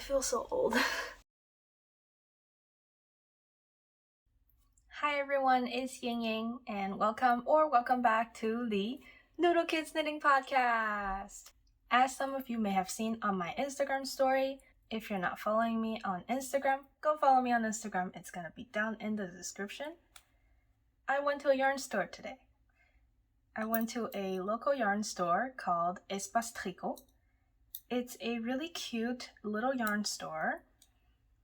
feel so old. Hi everyone, it's Ying Ying, and welcome back to the Noodle Kids Knitting Podcast. As some of you may have seen on my Instagram story, if you're not following me on Instagram, go follow me on Instagram. It's gonna be down in the description. I went to a yarn store today. I went to a local yarn store called Espace Tricot. It's a really cute little yarn store.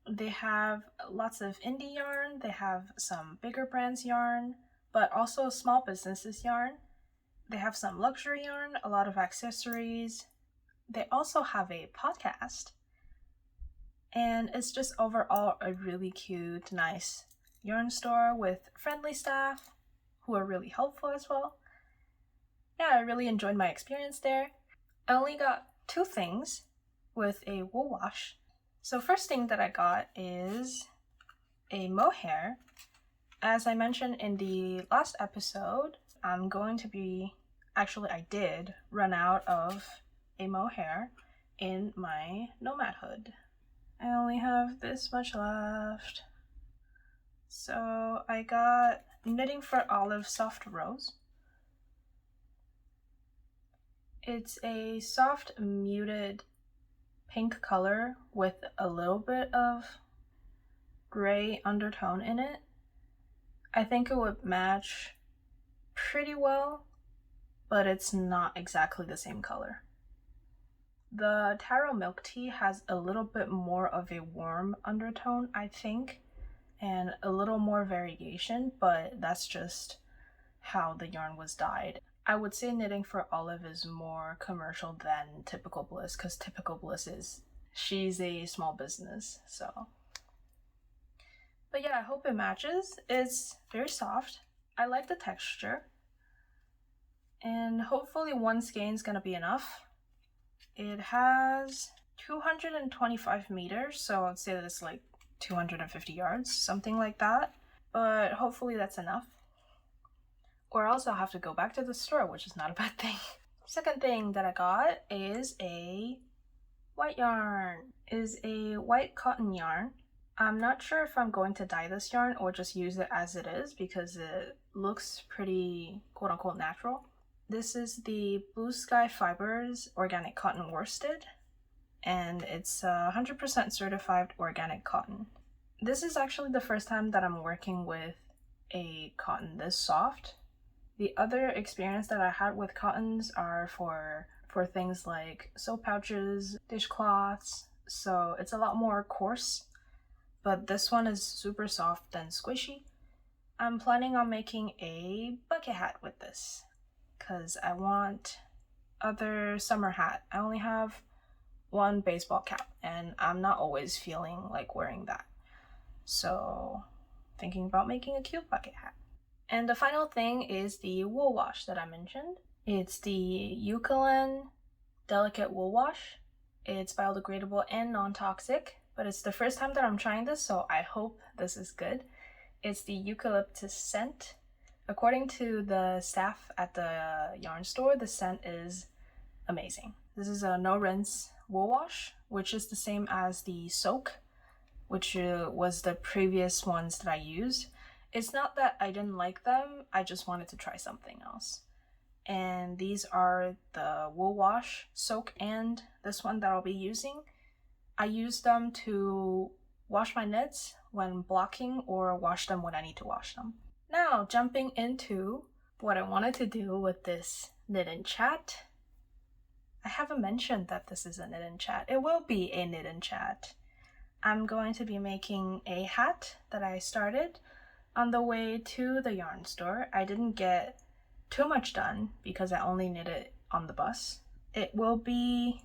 They have lots of indie yarn, they have some bigger brands yarn, but also small businesses yarn. They have some luxury yarn, a lot of accessories. They also have a podcast. And it's just overall a really cute, nice yarn store with friendly staff who are really helpful as well. Yeah, I really enjoyed my experience there. I only got 2 things with a wool wash. So first thing that I got is a mohair. As I mentioned in the last episode, I did run out of a mohair in my nomad hood. I only have this much left. So I got Knitting for Olive Soft Rose. It's a soft muted pink color with a little bit of gray undertone in it. I think it would match pretty well, but it's not exactly the same color. The taro milk tea has a little bit more of a warm undertone, I think, and a little more variation, but that's just how the yarn was dyed. I would say Knitting for Olive is more commercial than Typical Bliss, because Typical Bliss she's a small business, so. But yeah, I hope it matches. It's very soft. I like the texture. And hopefully 1 skein is gonna be enough. It has 225 meters, so I'd say that it's like 250 yards, something like that. But hopefully that's enough. Or else I'll have to go back to the store, which is not a bad thing. Second thing that I got is a white yarn. Is a white cotton yarn. I'm not sure if I'm going to dye this yarn or just use it as it is because it looks pretty quote-unquote natural. This is the Blue Sky Fibers Organic Cotton Worsted, and it's 100% certified organic cotton. This is actually the first time that I'm working with a cotton this soft. The other experience that I had with cottons are for things like soap pouches, dishcloths, so it's a lot more coarse, but this one is super soft and squishy. I'm planning on making a bucket hat with this, because I want other summer hat. I only have 1 baseball cap, and I'm not always feeling like wearing that. So, thinking about making a cute bucket hat. And the final thing is the wool wash that I mentioned. It's the Eucalan Delicate Wool Wash. It's biodegradable and non-toxic, but it's the first time that I'm trying this, so I hope this is good. It's the eucalyptus scent. According to the staff at the yarn store, the scent is amazing. This is a no-rinse wool wash, which is the same as the soak, which was the previous ones that I used. It's not that I didn't like them, I just wanted to try something else. And these are the wool wash, soak, and this one that I'll be using. I use them to wash my knits when blocking or wash them when I need to wash them. Now, jumping into what I wanted to do with this knit and chat. I haven't mentioned that this is a knit and chat. It will be a knit and chat. I'm going to be making a hat that I started on the way to the yarn store. I didn't get too much done because I only knit it on the bus. It will be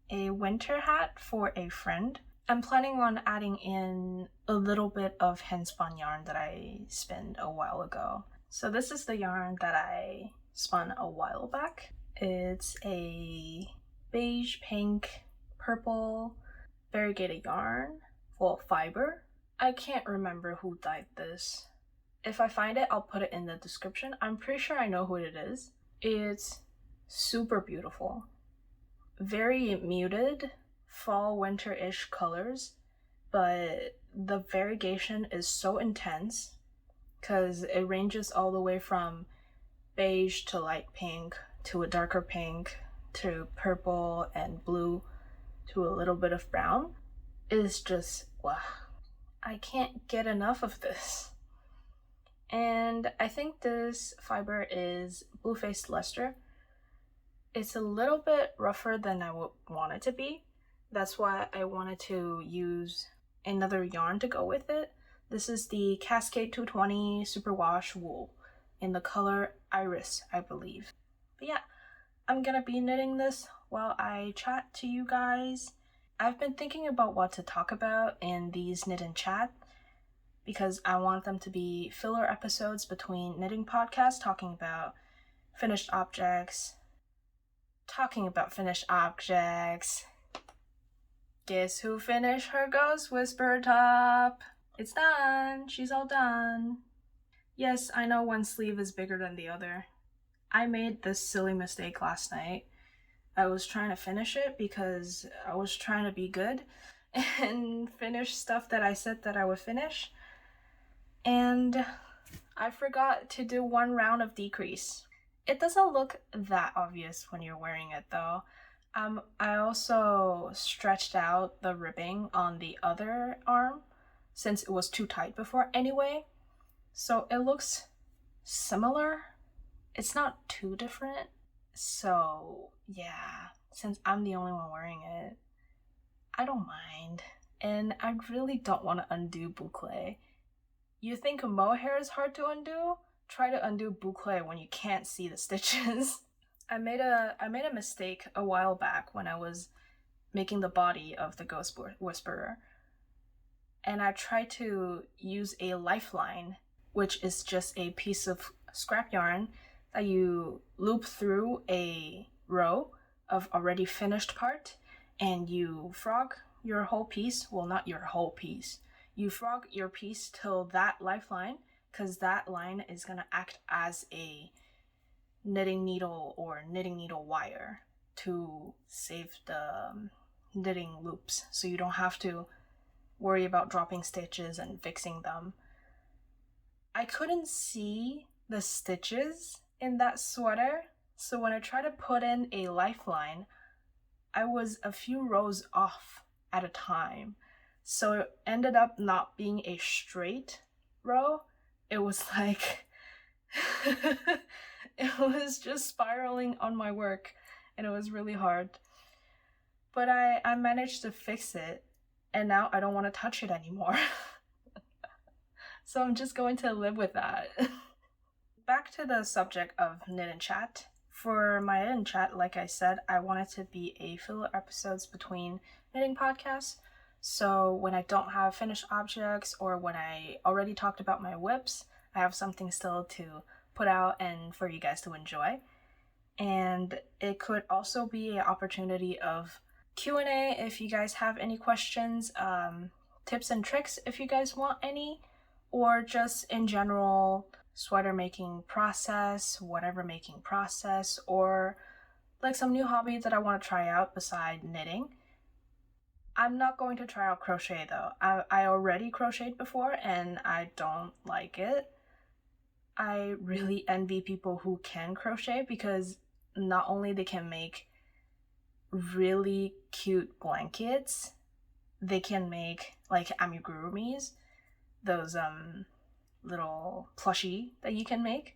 a winter hat for a friend. I'm planning on adding in a little bit of hand-spun yarn that I spun a while ago. So this is the yarn that I spun a while back. It's a beige, pink, purple variegated yarn full of fiber. I can't remember who dyed this. If I find it, I'll put it in the description. I'm pretty sure I know who it is. It's super beautiful. Very muted fall winter-ish colors, but the variegation is so intense because it ranges all the way from beige to light pink to a darker pink to purple and blue to a little bit of brown. It's just, wow, I can't get enough of this. And I think this fiber is Blue-Faced Leicester. It's a little bit rougher than I would want it to be. That's why I wanted to use another yarn to go with it. This is the Cascade 220 Superwash wool in the color Iris, I believe. But yeah, I'm gonna be knitting this while I chat to you guys. I've been thinking about what to talk about in these knit and chat because I want them to be filler episodes between knitting podcasts talking about finished objects. Guess who finished her Ghost Whisperer top? It's done. She's all done. Yes, I know one sleeve is bigger than the other. I made this silly mistake last night. I was trying to finish it because I was trying to be good and finish stuff that I said that I would finish. And I forgot to do one round of decrease. It doesn't look that obvious when you're wearing it though. I also stretched out the ribbing on the other arm since it was too tight before anyway. So it looks similar. It's not too different. So yeah, since I'm the only one wearing it, I don't mind. And I really don't want to undo boucle. You think mohair is hard to undo? Try to undo boucle when you can't see the stitches. I made a mistake a while back when I was making the body of the Ghost Whisperer. And I tried to use a lifeline, which is just a piece of scrap yarn that you loop through a row of already finished part, and you frog your whole piece. Well, not your whole piece. You frog your piece till that lifeline, because that line is going to act as a knitting needle or knitting needle wire to save the knitting loops, so you don't have to worry about dropping stitches and fixing them. I couldn't see the stitches in that sweater, so when I tried to put in a lifeline, I was a few rows off at a time. So it ended up not being a straight row. It was like it was just spiraling on my work, and it was really hard. But I managed to fix it, and now I don't want to touch it anymore. So I'm just going to live with that. Back to the subject of knit and chat. For my knit and chat, like I said, I want it to be a filler episodes between knitting podcasts. So when I don't have finished objects or when I already talked about my whips, I have something still to put out and for you guys to enjoy. And it could also be an opportunity of Q&A if you guys have any questions, tips and tricks if you guys want any, or just in general sweater making process, whatever making process, or like some new hobby that I want to try out beside knitting. I'm not going to try out crochet though. I already crocheted before and I don't like it. I really envy people who can crochet because not only they can make really cute blankets, they can make like amigurumis, those little plushie that you can make,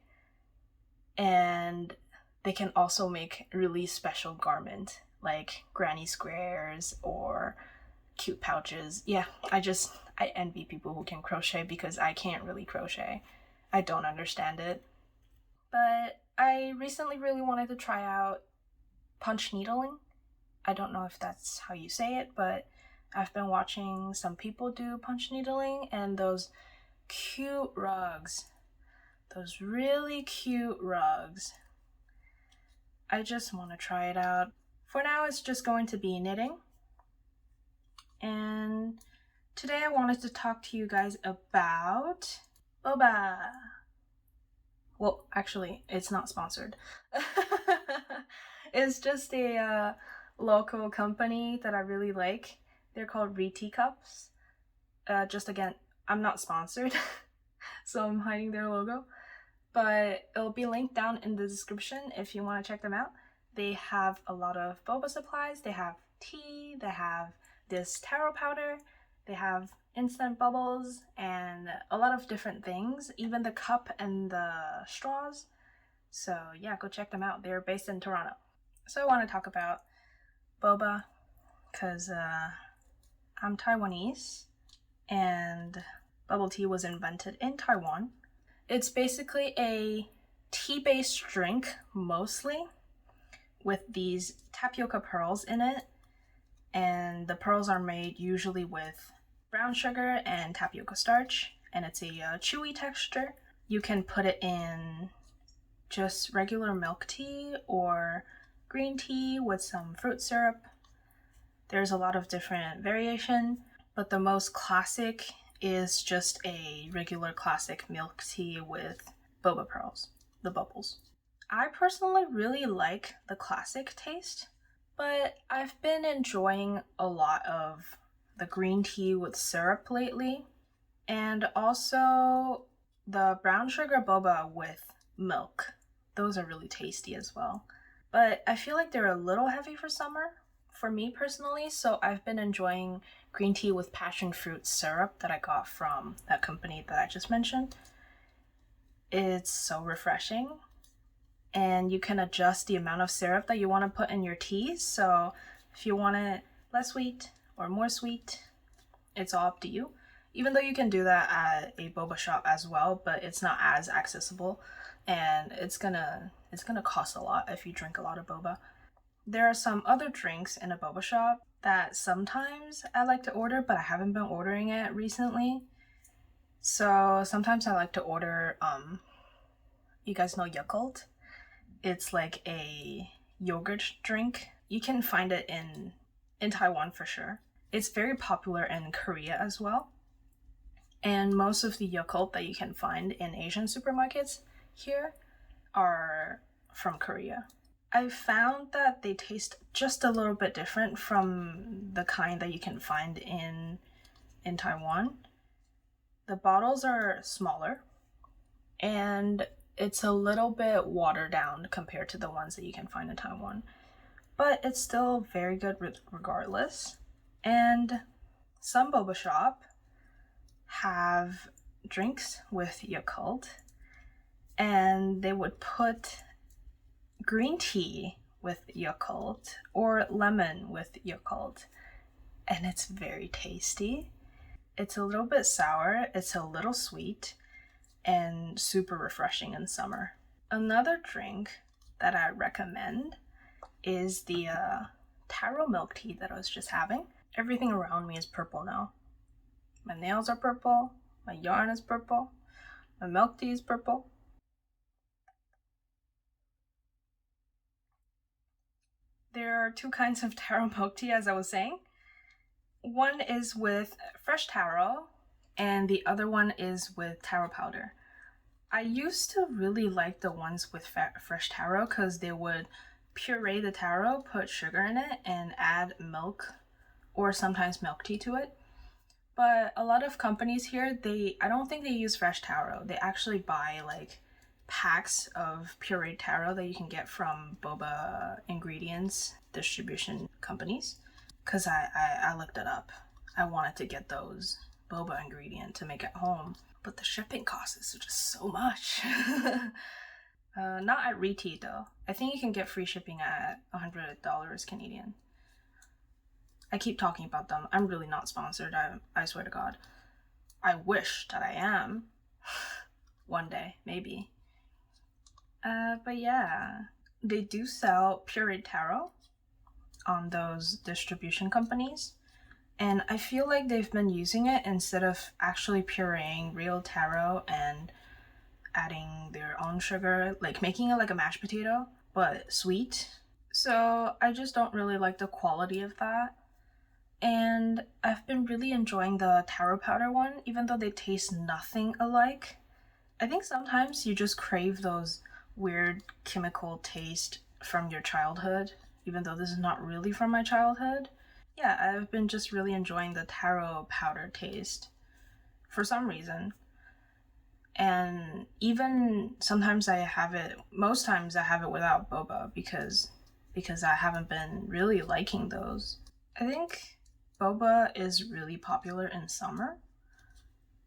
and they can also make really special garment like granny squares or cute pouches. Yeah, I envy people who can crochet because I can't really crochet. I don't understand it. But I recently really wanted to try out punch needling. I don't know if that's how you say it, but I've been watching some people do punch needling, and those cute rugs, those really cute rugs, I just want to try it out. For now, it's just going to be knitting. And today I wanted to talk to you guys about boba. Well, actually, it's not sponsored. It's just a local company that I really like. They're called Retea cups. Just again, I'm not sponsored, so I'm hiding their logo. But it'll be linked down in the description if you want to check them out. They have a lot of boba supplies. They have tea. They have this taro powder. They have instant bubbles and a lot of different things, even the cup and the straws. So yeah, go check them out. They're based in Toronto. So I want to talk about boba because I'm Taiwanese and bubble tea was invented in Taiwan. It's basically a tea-based drink, mostly, with these tapioca pearls in it. And the pearls are made usually with brown sugar and tapioca starch, and it's a chewy texture. You can put it in just regular milk tea or green tea with some fruit syrup. There's a lot of different variation, but the most classic is just a regular classic milk tea with boba pearls, the bubbles. I personally really like the classic taste, but I've been enjoying a lot of the green tea with syrup lately, and also the brown sugar boba with milk. Those are really tasty as well. But I feel like they're a little heavy for summer, for me personally, so I've been enjoying green tea with passion fruit syrup that I got from that company that I just mentioned. It's so refreshing, and you can adjust the amount of syrup that you want to put in your tea. So if you want it less sweet or more sweet, it's all up to you. Even though you can do that at a boba shop as well, but it's not as accessible, and it's gonna cost a lot if you drink a lot of boba. There are some other drinks in a boba shop that sometimes I like to order, but I haven't been ordering it recently. So sometimes I like to order, you guys know Yakult? It's like a yogurt drink. You can find it in Taiwan for sure. It's very popular in Korea as well. And most of the Yakult that you can find in Asian supermarkets here are from Korea. I found that they taste just a little bit different from the kind that you can find in Taiwan. The bottles are smaller, and it's a little bit watered down compared to the ones that you can find in Taiwan. But it's still very good regardless. And some boba shop have drinks with Yakult, and they would put green tea with Yakult or lemon with Yakult, and it's very tasty. It's a little bit sour, it's a little sweet, and super refreshing in summer. Another drink that I recommend is the taro milk tea that I was just having. Everything around me is purple now. My nails are purple, my yarn is purple, my milk tea is purple. There are two kinds of taro milk tea, as I was saying. One is with fresh taro, and the other one is with taro powder. I used to really like the ones with fresh taro because they would puree the taro, put sugar in it, and add milk or sometimes milk tea to it. But a lot of companies here, I don't think they use fresh taro. They actually buy like packs of pureed taro that you can get from boba ingredients distribution companies. Because I looked it up. I wanted to get those boba ingredient to make at home, but the shipping cost is just so much. Not at Retea though. I think you can get free shipping at $100 Canadian. I keep talking about them. I'm really not sponsored. I swear to God. I wish that I am. One day, maybe. But yeah, they do sell pureed taro on those distribution companies, and I feel like they've been using it instead of actually pureeing real taro and adding their own sugar, like making it like a mashed potato but sweet. So I just don't really like the quality of that, and I've been really enjoying the taro powder one, even though they taste nothing alike. I think sometimes you just crave those weird chemical taste from your childhood even though this is not really from my childhood. Yeah, I've been just really enjoying the taro powder taste for some reason. And even sometimes most times I have it without boba because I haven't been really liking those. I think boba is really popular in summer,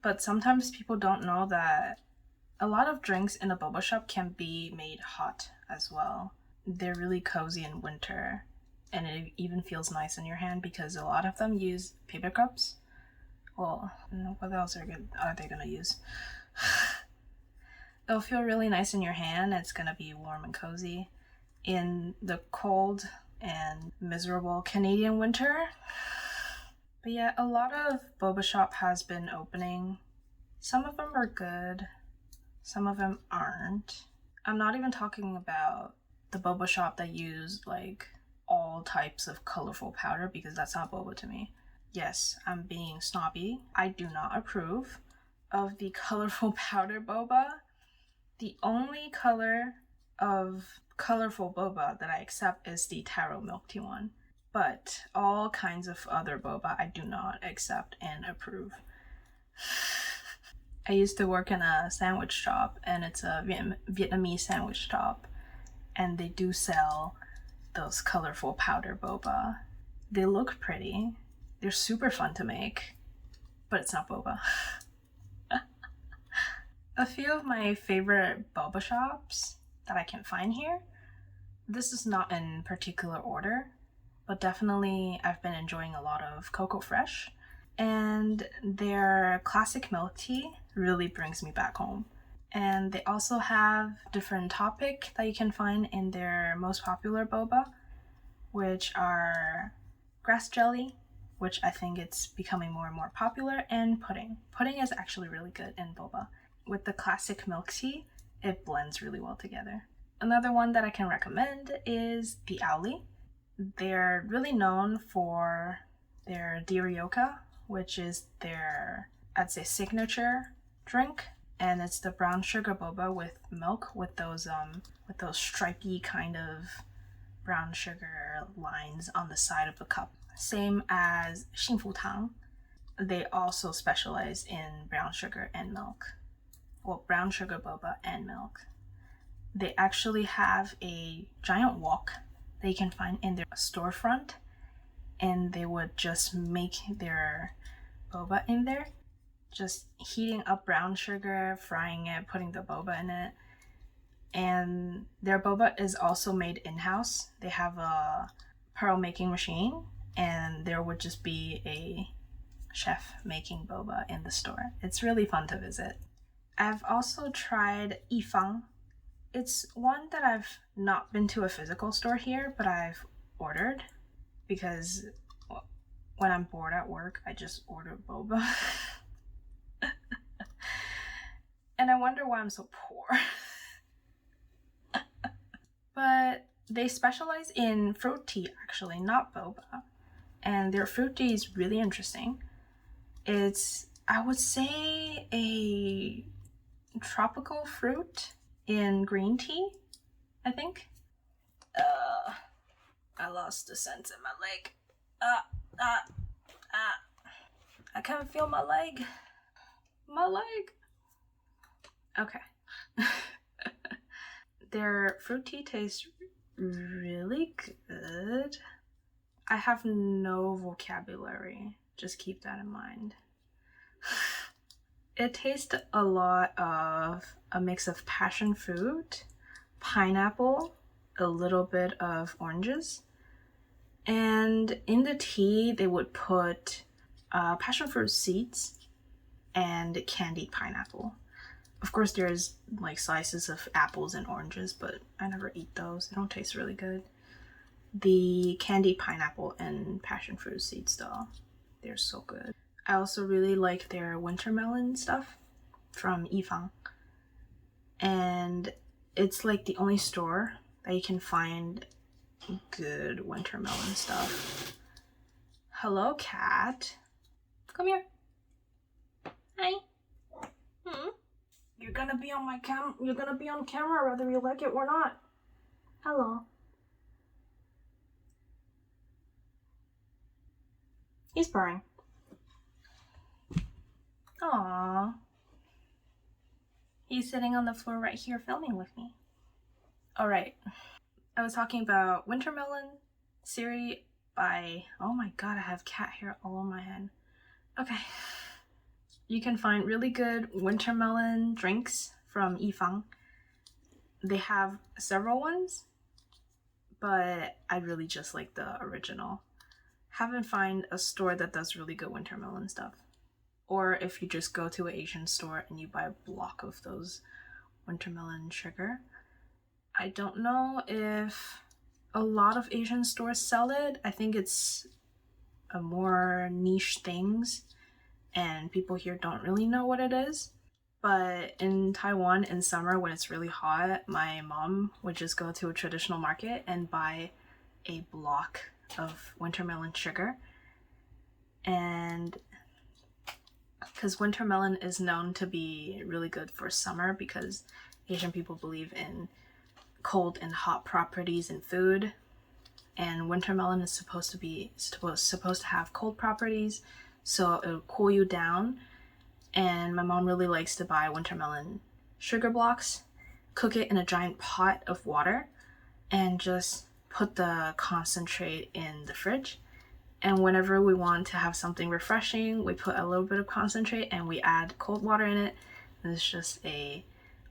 but sometimes people don't know that a lot of drinks in a boba shop can be made hot as well. They're really cozy in winter, and it even feels nice in your hand because a lot of them use paper cups. Well, what else are they gonna use? It'll feel really nice in your hand. It's gonna be warm and cozy in the cold and miserable Canadian winter. But yeah, a lot of boba shop has been opening. Some of them are good, some of them aren't. I'm not even talking about the boba shop that use like all types of colorful powder because that's not boba to me. Yes, I'm being snobby. I do not approve of the colorful powder boba. The only color of colorful boba that I accept is the taro milk tea one. But all kinds of other boba I do not accept and approve. I used to work in a sandwich shop, and it's a Vietnamese sandwich shop, and they do sell those colorful powder boba. They look pretty. They're super fun to make, but it's not boba. A few of my favorite boba shops that I can find here, this is not in particular order, but definitely I've been enjoying a lot of Coco Fresh, and their classic milk tea really brings me back home. And they also have different topic that you can find in their most popular boba, which are grass jelly, which I think it's becoming more and more popular, and pudding. Pudding is actually really good in boba. With the classic milk tea, it blends really well together. Another one that I can recommend is the Owlie. They're really known for their Dirioka, which is their, I'd say, signature drink, and it's the brown sugar boba with milk with those stripy kind of brown sugar lines on the side of the cup. Same as 幸福堂. They also specialize in brown sugar and milk. Well, brown sugar boba and milk. They actually have a giant wok that you can find in their storefront, and they would just make their boba in there, just heating up brown sugar, frying it, putting the boba in it. And their boba is also made in-house. They have a pearl making machine, and there would just be a chef making boba in the store. It's really fun to visit. I've also tried YiFang. It's one that I've not been to a physical store here, but I've ordered because when I'm bored at work, I just order boba. And I wonder why I'm so poor. But they specialize in fruit tea, actually, not boba. And their fruit tea is really interesting. It's, I would say, a tropical fruit in green tea, I think. I lost the sense in my leg. I can't feel my leg. My leg. Okay. Their fruit tea tastes really good. I have no vocabulary. Just keep that in mind. It tastes a lot of a mix of passion fruit, pineapple, a little bit of oranges, and in the tea they would put passion fruit seeds and candied pineapple. Of course there's like slices of apples and oranges, but I never eat those. They don't taste really good. The candied pineapple and passion fruit seeds though, they're so good. I also really like their winter melon stuff from YiFang. And it's like the only store that you can find good winter melon stuff. Hello, cat. Come here. Hi. You're gonna be on my you're gonna be on camera whether you like it or not. Hello. He's purring. Aww. He's sitting on the floor right here filming with me. Alright. I was talking about Wintermelon series by... Oh my god, I have cat hair all on my head. Okay. You can find really good wintermelon drinks from YiFang. They have several ones, but I really just like the original. Haven't found a store that does really good wintermelon stuff. Or if you just go to an Asian store and you buy a block of those wintermelon sugar. I don't know if a lot of Asian stores sell it. I think it's a more niche things and people here don't really know what it is. But in Taiwan in summer when it's really hot, my mom would just go to a traditional market and buy a block of wintermelon sugar. And because wintermelon is known to be really good for summer because Asian people believe in cold and hot properties in food, and wintermelon is supposed to have cold properties, so it'll cool you down. And my mom really likes to buy wintermelon sugar blocks, cook it in a giant pot of water, and just put the concentrate in the fridge. And whenever we want to have something refreshing, we put a little bit of concentrate and we add cold water in it. And it's just a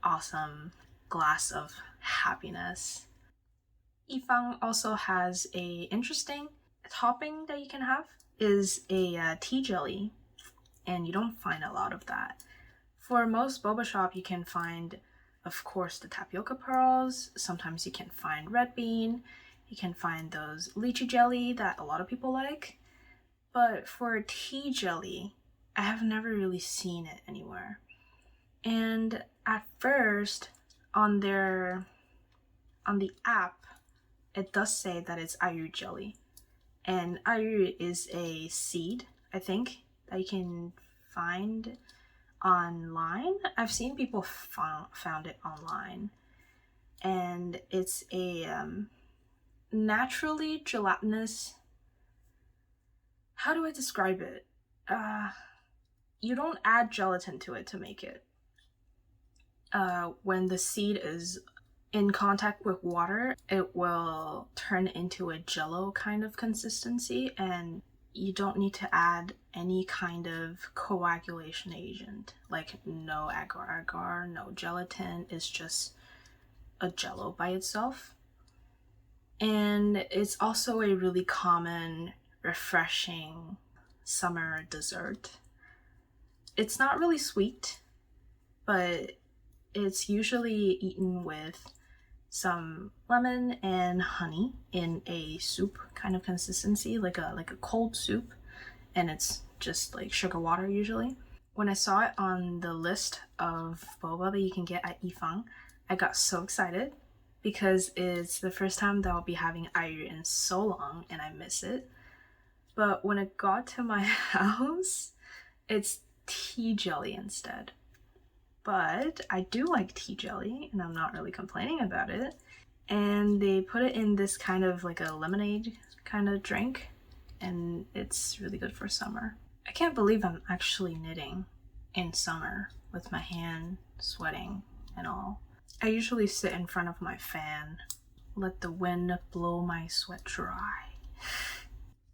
awesome glass of happiness. YiFang also has a interesting topping that you can have is a tea jelly, and you don't find a lot of that. For most boba shop, you can find, of course, the tapioca pearls. Sometimes you can find red bean. You can find those lychee jelly that a lot of people like. But for tea jelly, I have never really seen it anywhere. And at first, on the app, it does say that it's ayu jelly. And ayu is a seed, I think, that you can find online. I've seen people found it online. And it's a naturally gelatinous... How do I describe it? You don't add gelatin to it to make it. When the seed is in contact with water, it will turn into a jello kind of consistency, and you don't need to add any kind of coagulation agent, like no agar-agar, no gelatin. It's just a jello by itself. And it's also a really common, refreshing summer dessert. It's not really sweet, but it's usually eaten with some lemon and honey in a soup kind of consistency, like a cold soup, and it's just like sugar water usually. When I saw it on the list of boba that you can get at YiFang, I got so excited because it's the first time that I'll be having ayu in so long and I miss it. But when it got to my house, it's tea jelly instead. But I do like tea jelly and I'm not really complaining about it. And they put it in this kind of like a lemonade kind of drink, and it's really good for summer. I can't believe I'm actually knitting in summer with my hand sweating and all. I usually sit in front of my fan, let the wind blow my sweat dry.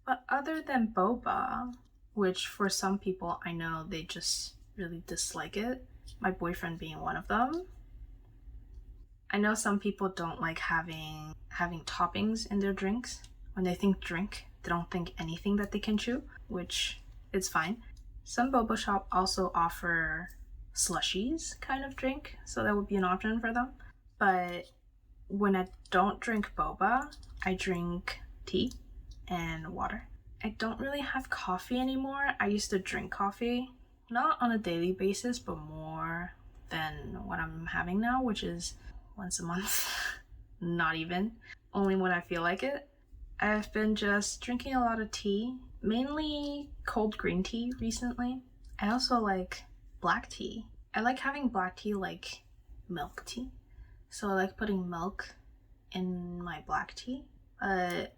But other than boba, which for some people I know they just really dislike it, my boyfriend being one of them. I know some people don't like having toppings in their drinks. When they think drink, they don't think anything that they can chew, which is fine. Some boba shop also offer slushies kind of drink, so that would be an option for them. But when I don't drink boba, I drink tea and water. I don't really have coffee anymore. I used to drink coffee, not on a daily basis, but more than what I'm having now, which is once a month. Not even. Only when I feel like it. I've been just drinking a lot of tea, mainly cold green tea recently. I also like black tea. I like having black tea like milk tea. So I like putting milk in my black tea. But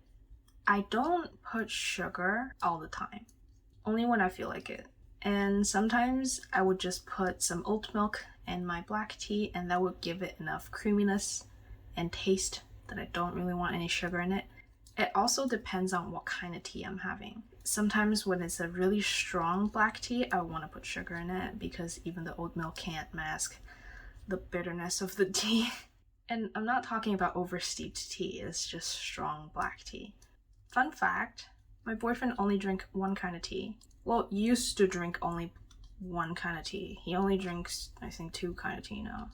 I don't put sugar all the time. only when I feel like it. And sometimes I would just put some oat milk in my black tea, and that would give it enough creaminess and taste that I don't really want any sugar in it. It also depends on what kind of tea I'm having. Sometimes when it's a really strong black tea, I want to put sugar in it because even the oat milk can't mask the bitterness of the tea. And I'm not talking about oversteeped tea, it's just strong black tea. Fun fact, my boyfriend only drinks one kind of tea. Well, used to drink only one kind of tea. He only drinks, I think, 2 kind of tea now.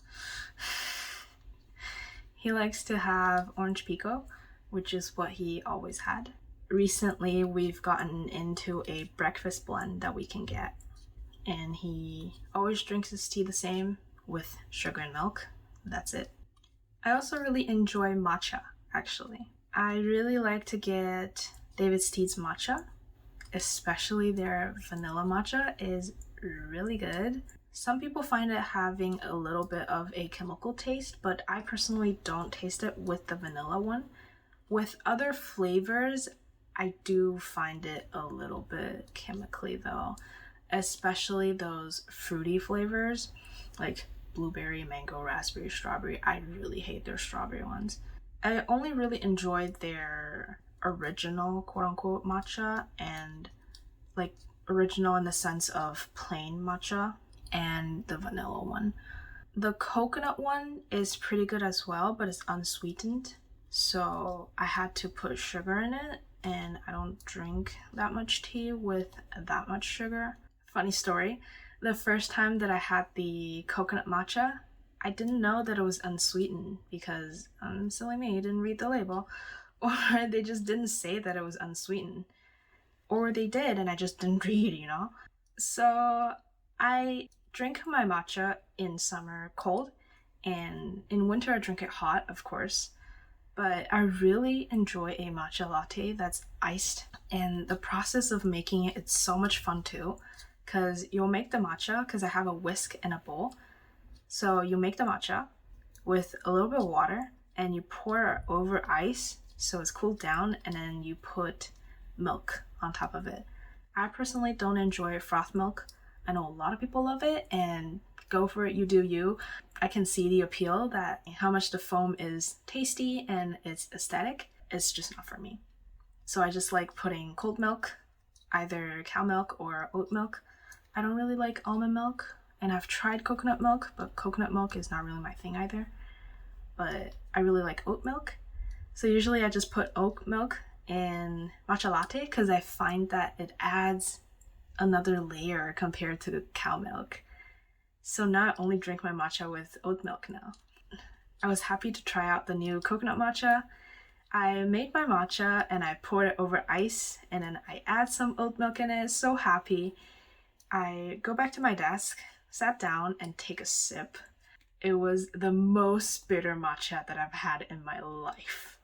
He likes to have orange pekoe, which is what he always had. Recently, we've gotten into a breakfast blend that we can get. And he always drinks his tea the same, with sugar and milk. That's it. I also really enjoy matcha, actually. I really like to get David's Tea's matcha, especially their vanilla matcha is really good. Some people find it having a little bit of a chemical taste, but I personally don't taste it with the vanilla one. With other flavors, I do find it a little bit chemically though, especially those fruity flavors like blueberry, mango, raspberry, strawberry. I really hate their strawberry ones. I only really enjoyed their original quote-unquote matcha, and like original in the sense of plain matcha, and the vanilla one. The coconut one is pretty good as well, but it's unsweetened, so I had to put sugar in it, and I don't drink that much tea with that much sugar. Funny story, the first time that I had the coconut matcha, I didn't know that it was unsweetened because, silly me, didn't read the label, or they just didn't say that it was unsweetened. Or they did and I just didn't read, you know? So I drink my matcha in summer cold, and in winter I drink it hot, of course. But I really enjoy a matcha latte that's iced, and the process of making it, it's so much fun too, because you'll make the matcha, because I have a whisk and a bowl. So you make the matcha with a little bit of water, and you pour it over ice so it's cooled down, and then you put milk on top of it. I personally don't enjoy froth milk. I know a lot of people love it, and go for it, you do you. I can see the appeal, that how much the foam is tasty and it's aesthetic. It's just not for me. So I just like putting cold milk, either cow milk or oat milk. I don't really like almond milk, and I've tried coconut milk, but coconut milk is not really my thing either. But I really like oat milk. So usually I just put oat milk in matcha latte because I find that it adds another layer compared to the cow milk. So now I only drink my matcha with oat milk now. I was happy to try out the new coconut matcha. I made my matcha and I poured it over ice, and then I add some oat milk in it. So happy. I go back to my desk, sat down, and take a sip. It was the most bitter matcha that I've had in my life.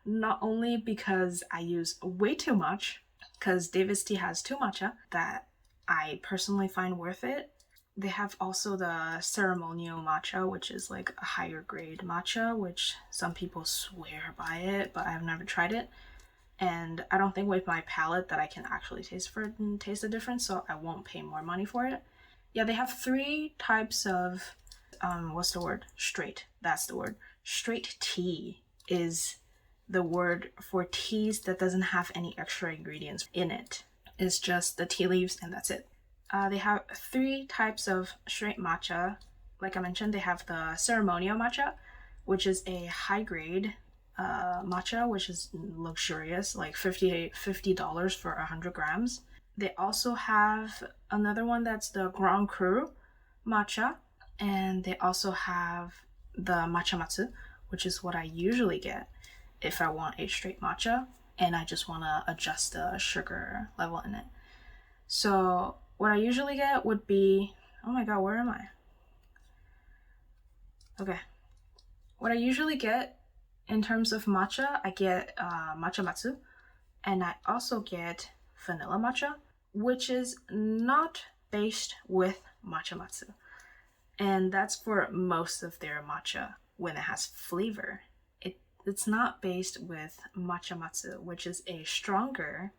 Not only because I use way too much, because David's Tea has too matcha that I personally find worth it. They have also the ceremonial matcha, which is like a higher grade matcha, which some people swear by it, but I've never tried it. And I don't think with my palate that I can actually taste the difference, so I won't pay more money for it. Yeah, they have 3 types of, what's the word? Straight. That's the word. Straight tea is the word for teas that doesn't have any extra ingredients in it. It's just the tea leaves and that's it. They have 3 types of straight matcha. Like I mentioned, they have the ceremonial matcha, which is a high grade matcha, which is luxurious, like $50 for 100 grams. They also have another one that's the Grand Cru matcha, and they also have the matcha matsu, which is what I usually get if I want a straight matcha and I just want to adjust the sugar level in it. So what I usually get would be, oh my god, where am I? Okay. What I usually get in terms of matcha, I get matcha matsu, and I also get vanilla matcha, which is not based with matcha matsu. And that's for most of their matcha when it has flavor. It's not based with matcha matsu, which is a stronger,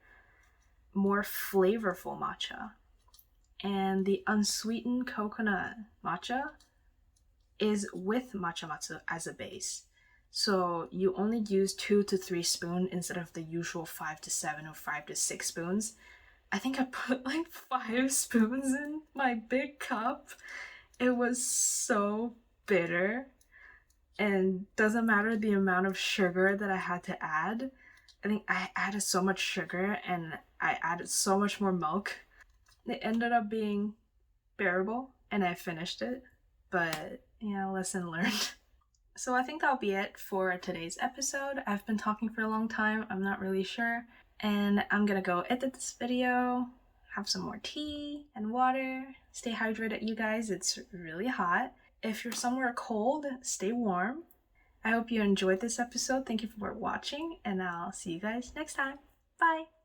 more flavorful matcha. And the unsweetened coconut matcha is with matcha matsu as a base. So you only use 2 to 3 spoons instead of the usual 5 to 7 or 5 to 6 spoons. I think I put like 5 spoons in my big cup. It was so bitter, and doesn't matter the amount of sugar that I had to add. I think I added so much sugar and I added so much more milk. It ended up being bearable and I finished it, but yeah, lesson learned. So I think that'll be it for today's episode. I've been talking for a long time, I'm not really sure. And I'm gonna go edit this video, have some more tea and water, stay hydrated, you guys, it's really hot. If you're somewhere cold, stay warm. I hope you enjoyed this episode. Thank you for watching, and I'll see you guys next time. Bye!